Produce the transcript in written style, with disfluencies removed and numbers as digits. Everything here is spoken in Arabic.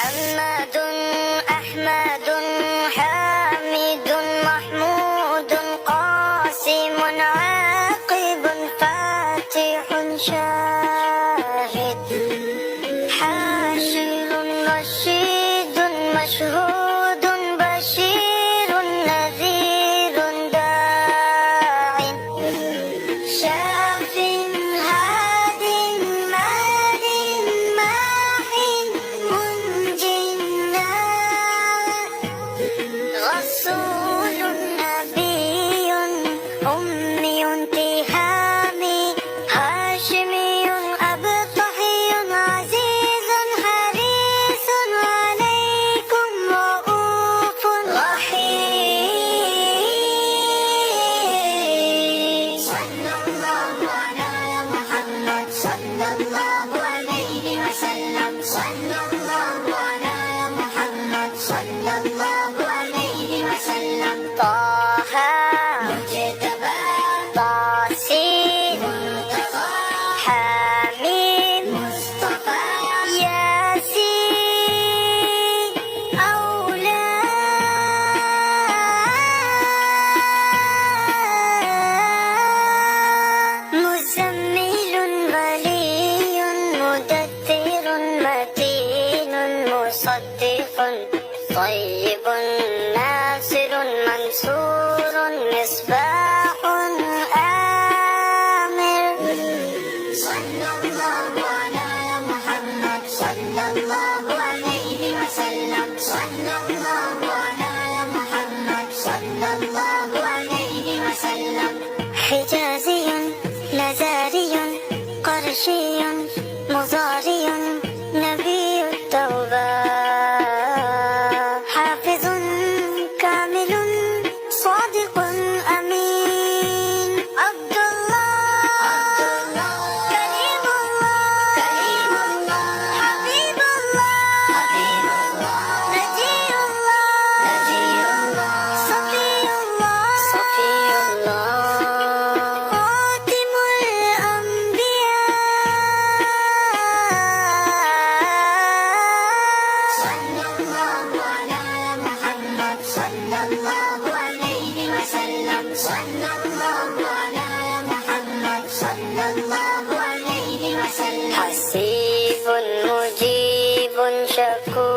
محمد أحمد حامد محمود قاسم عاقب فاتح شاهد حاشر رشيد مشهود بشير نذير داع شاف هاد مال ماح منج رسول نبي أمي تهامي هاشمي أبطحي عزيز حريص عليكم رؤوف رحيم صلى الله على محمد صلى الله عليه وسلم صلى الله على محمد صلى الله عليه وسلم طه مجتبى طاسين منتقى حميم مصطفى ياسين أولى مزمل ولي مدثر متين مصدق طيب ناصر منصور مصباح آمر صلى الله على محمد صلى الله عليه وسلم صلى الله على محمد صلى الله عليه وسلم حجازي نزاري قرشي مضاري نبي التوبة حافظ كامل صادق أمين عبد الله كريم الله حبيب الله نجي الله صفي الله خاتم الأنبياء صلى الله على محمد صلى الله عليه وسلم صلى الله على محمد صلى الله عليه وسلم حسيب مجيب شكور